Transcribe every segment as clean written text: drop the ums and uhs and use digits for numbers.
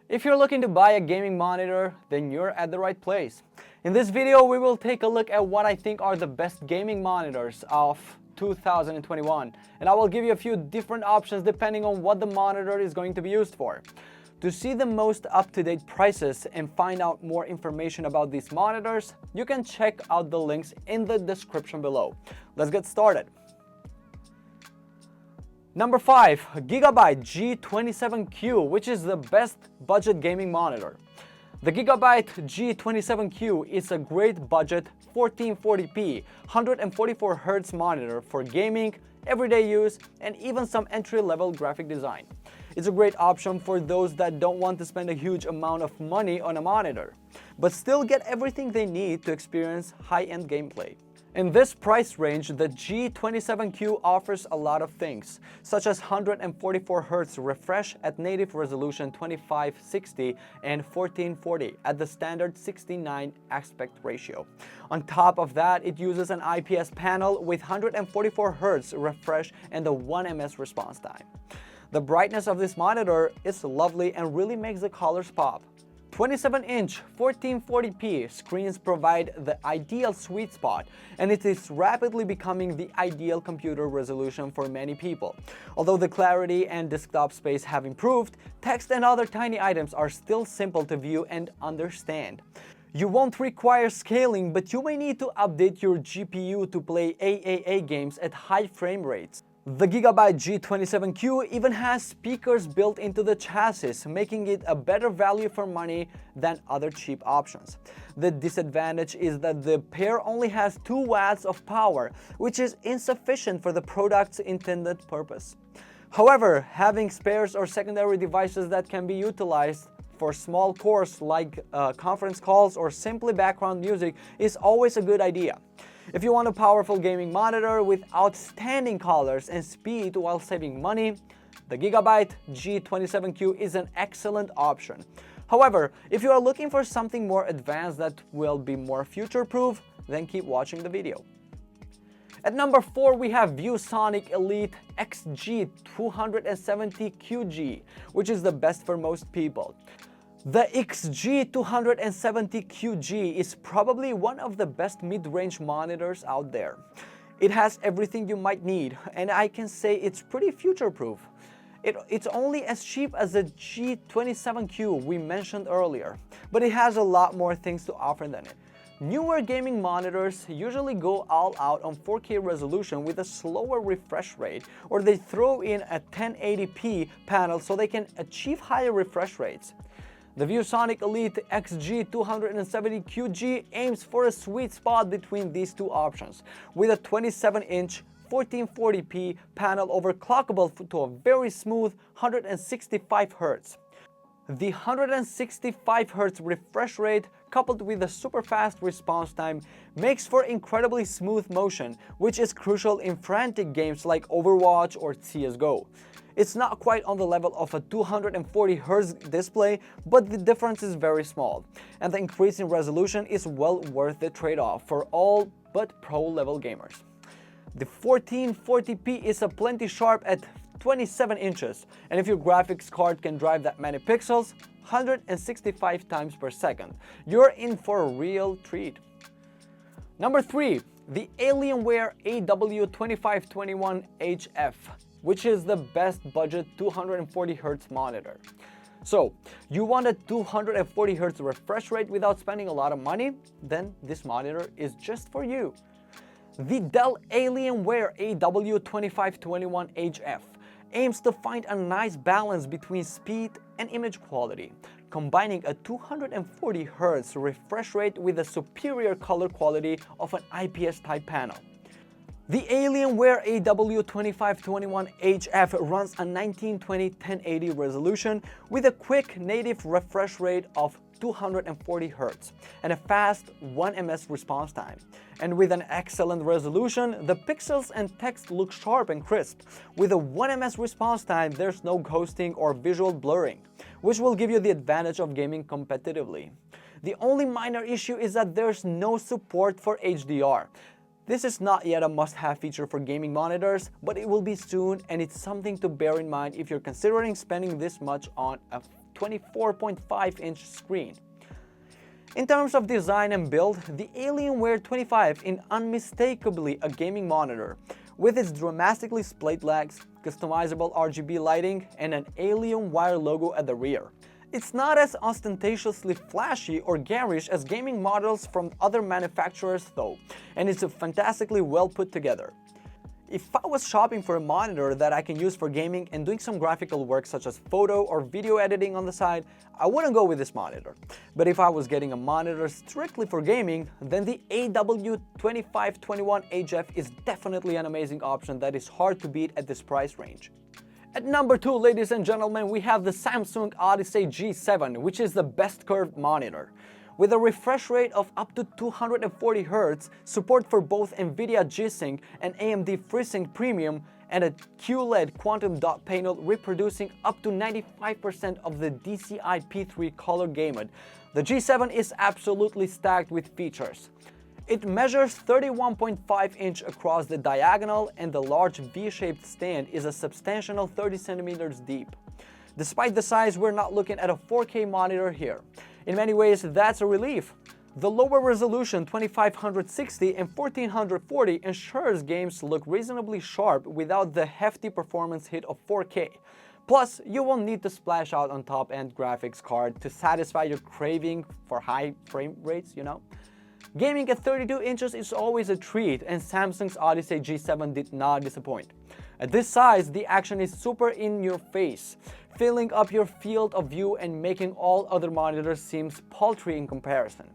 If you're looking to buy a gaming monitor, then you're at the right place. In this video, we will take a look at what I think are the best gaming monitors of 2021, and I will give you a few different options depending on what the monitor is going to be used for. To see the most up-to-date prices and find out more information about these monitors, you can check out the links in the description below. Let's get started. Number 5, Gigabyte G27Q, which is the best budget gaming monitor. The Gigabyte G27Q is a great budget 1440p, 144Hz monitor for gaming, everyday use, and even some entry-level graphic design. It's a great option for those that don't want to spend a huge amount of money on a monitor, but still get everything they need to experience high-end gameplay. In this price range, the G27Q offers a lot of things, such as 144Hz refresh at native resolution 2560 and 1440 at the standard 69 aspect ratio. On top of that, it uses an IPS panel with 144Hz refresh and a 1ms response time. The brightness of this monitor is lovely and really makes the colors pop. 27-inch 1440p screens provide the ideal sweet spot, and it is rapidly becoming the ideal computer resolution for many people. Although the clarity and desktop space have improved, text and other tiny items are still simple to view and understand. You won't require scaling, but you may need to update your GPU to play AAA games at high frame rates. The Gigabyte G27Q even has speakers built into the chassis, making it a better value for money than other cheap options. The disadvantage is that the pair only has 2 watts of power, which is insufficient for the product's intended purpose. However, having spares or secondary devices that can be utilized for small cores like conference calls or simply background music is always a good idea. If you want a powerful gaming monitor with outstanding colors and speed while saving money, the Gigabyte G27Q is an excellent option. However, if you are looking for something more advanced that will be more future-proof, then keep watching the video. At number 4, we have ViewSonic Elite XG270QG, which is the best for most people. The XG270QG is probably one of the best mid-range monitors out there. It has everything you might need, and I can say it's pretty future-proof. It's only as cheap as the G27Q we mentioned earlier, but it has a lot more things to offer than it. Newer gaming monitors usually go all out on 4K resolution with a slower refresh rate, or they throw in a 1080p panel so they can achieve higher refresh rates. The ViewSonic Elite XG270QG aims for a sweet spot between these two options, with a 27-inch 1440p panel overclockable to a very smooth 165Hz. The 165Hz refresh rate coupled with a super fast response time makes for incredibly smooth motion, which is crucial in frantic games like Overwatch or CSGO. It's not quite on the level of a 240Hz display, but the difference is very small, and the increase in resolution is well worth the trade-off for all but pro-level gamers. The 1440p is a plenty sharp at 27 inches, and if your graphics card can drive that many pixels, 165 times per second, you're in for a real treat. Number 3, the Alienware AW2521HF, which is the best budget 240Hz monitor. So, you want a 240Hz refresh rate without spending a lot of money? Then this monitor is just for you. The Dell Alienware AW2521HF aims to find a nice balance between speed and image quality, combining a 240Hz refresh rate with a superior color quality of an IPS-type panel. The Alienware AW2521HF runs a 1920-1080 resolution with a quick native refresh rate of 240Hz and a fast 1ms response time. And with an excellent resolution, the pixels and text look sharp and crisp. With a 1ms response time, there's no ghosting or visual blurring, which will give you the advantage of gaming competitively. The only minor issue is that there's no support for HDR. This is not yet a must-have feature for gaming monitors, but it will be soon, and it's something to bear in mind if you're considering spending this much on a 24.5-inch screen. In terms of design and build, the Alienware 25 is unmistakably a gaming monitor, with its dramatically splayed legs, customizable RGB lighting, and an Alienware logo at the rear. It's not as ostentatiously flashy or garish as gaming models from other manufacturers though, and it's fantastically well put together. If I was shopping for a monitor that I can use for gaming and doing some graphical work such as photo or video editing on the side, I wouldn't go with this monitor. But if I was getting a monitor strictly for gaming, then the AW2521HF is definitely an amazing option that is hard to beat at this price range. At number 2, ladies and gentlemen, we have the Samsung Odyssey G7, which is the best curved monitor. With a refresh rate of up to 240 Hz, support for both NVIDIA G-Sync and AMD FreeSync Premium, and a QLED quantum dot panel reproducing up to 95% of the DCI P3 color gamut, the G7 is absolutely stacked with features. It measures 31.5 inch across the diagonal, and the large V-shaped stand is a substantial 30 centimeters deep. Despite the size, we're not looking at a 4K monitor here. In many ways, that's a relief. The lower resolution 2560 and 1440 ensures games look reasonably sharp without the hefty performance hit of 4K. Plus, you won't need to splash out on top-end graphics card to satisfy your craving for high frame rates, you know? Gaming at 32 inches is always a treat, and Samsung's Odyssey G7 did not disappoint. At this size, the action is super in your face, filling up your field of view and making all other monitors seem paltry in comparison.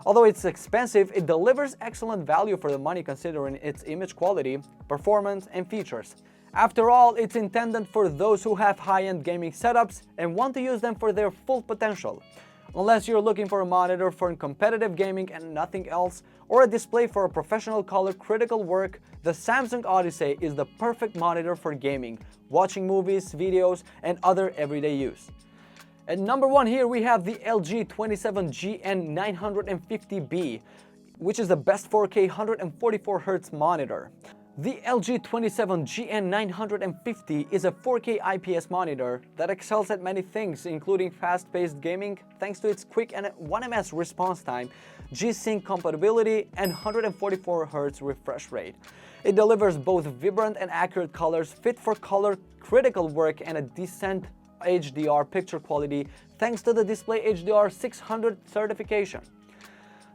Although it's expensive, it delivers excellent value for the money considering its image quality, performance, and features. After all, it's intended for those who have high-end gaming setups and want to use them for their full potential. Unless you're looking for a monitor for competitive gaming and nothing else, or a display for a professional color critical work, the Samsung Odyssey is the perfect monitor for gaming, watching movies, videos, and other everyday use. At number 1 here we have the LG 27GN950B, which is the best 4K 144Hz monitor. The LG 27GN950 is a 4K IPS monitor that excels at many things, including fast-paced gaming thanks to its quick and 1ms response time, G-Sync compatibility, and 144Hz refresh rate. It delivers both vibrant and accurate colors fit for color critical work and a decent HDR picture quality thanks to the Display HDR 600 certification.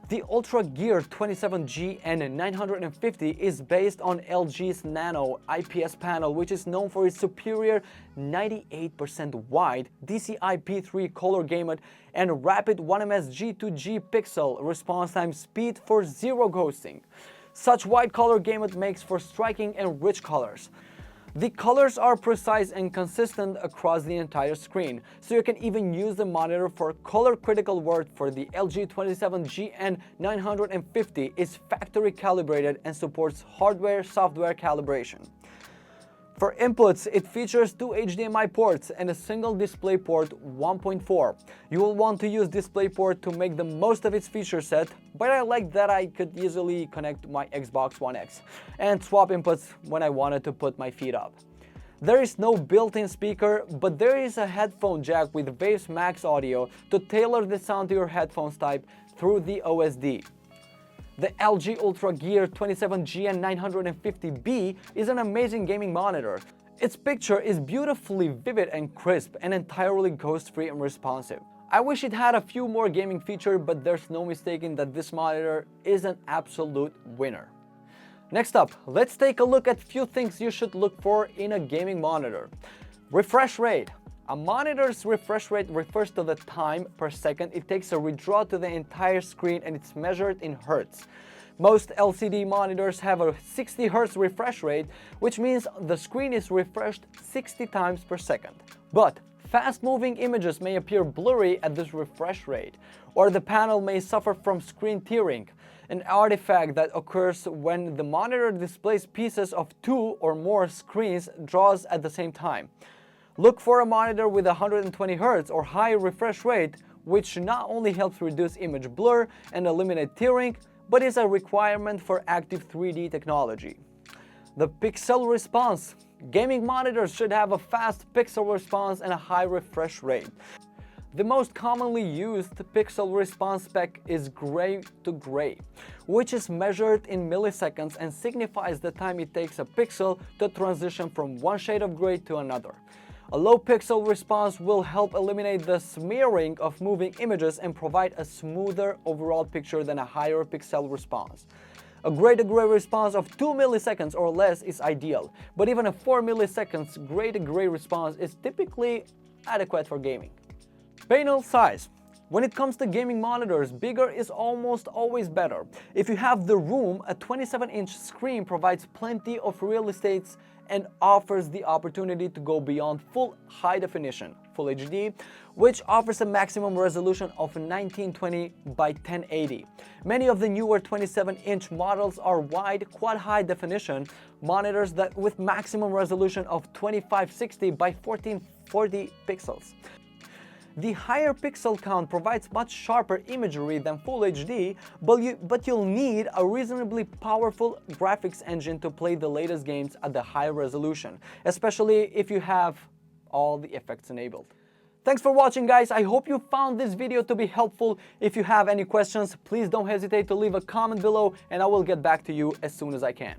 The Ultra Gear 27GN950 is based on LG's Nano IPS panel, which is known for its superior 98% wide DCI P3 color gamut and rapid 1ms G2G pixel response time speed for zero ghosting. Such wide color gamut makes for striking and rich colors. The colors are precise and consistent across the entire screen, so you can even use the monitor for color critical work. For the LG 27GN950 is factory calibrated and supports hardware-software calibration. For inputs, it features 2 HDMI ports and a single DisplayPort 1.4. You will want to use DisplayPort to make the most of its feature set, but I like that I could easily connect my Xbox One X and swap inputs when I wanted to put my feet up. There is no built-in speaker, but there is a headphone jack with Waves Max audio to tailor the sound to your headphones type through the OSD. The LG Ultra Gear 27GN950B is an amazing gaming monitor. Its picture is beautifully vivid and crisp and entirely ghost-free and responsive. I wish it had a few more gaming features, but there's no mistaking that this monitor is an absolute winner. Next up, let's take a look at few things you should look for in a gaming monitor. Refresh rate. A monitor's refresh rate refers to the time per second it takes to redraw to the entire screen, and it's measured in Hertz. Most LCD monitors have a 60 Hz refresh rate, which means the screen is refreshed 60 times per second. But fast-moving images may appear blurry at this refresh rate, or the panel may suffer from screen tearing, an artifact that occurs when the monitor displays pieces of 2 or more screens draws at the same time. Look for a monitor with 120 Hz or high refresh rate, which not only helps reduce image blur and eliminate tearing, but is a requirement for active 3D technology. The pixel response. Gaming monitors should have a fast pixel response and a high refresh rate. The most commonly used pixel response spec is gray to gray, which is measured in milliseconds and signifies the time it takes a pixel to transition from one shade of gray to another. A low pixel response will help eliminate the smearing of moving images and provide a smoother overall picture than a higher pixel response. A gray-to-gray response of 2 milliseconds or less is ideal, but even a 4 milliseconds gray-to-gray response is typically adequate for gaming. Panel size. When it comes to gaming monitors, bigger is almost always better. If you have the room, a 27-inch screen provides plenty of real estate and offers the opportunity to go beyond full high definition, Full HD, which offers a maximum resolution of 1920 by 1080. Many of the newer 27-inch models are wide quad high definition monitors that with maximum resolution of 2560 by 1440 pixels. The higher pixel count provides much sharper imagery than Full HD, but you'll need a reasonably powerful graphics engine to play the latest games at the high resolution, especially if you have all the effects enabled. Thanks for watching, guys. I hope you found this video to be helpful. If you have any questions, please don't hesitate to leave a comment below and I will get back to you as soon as I can.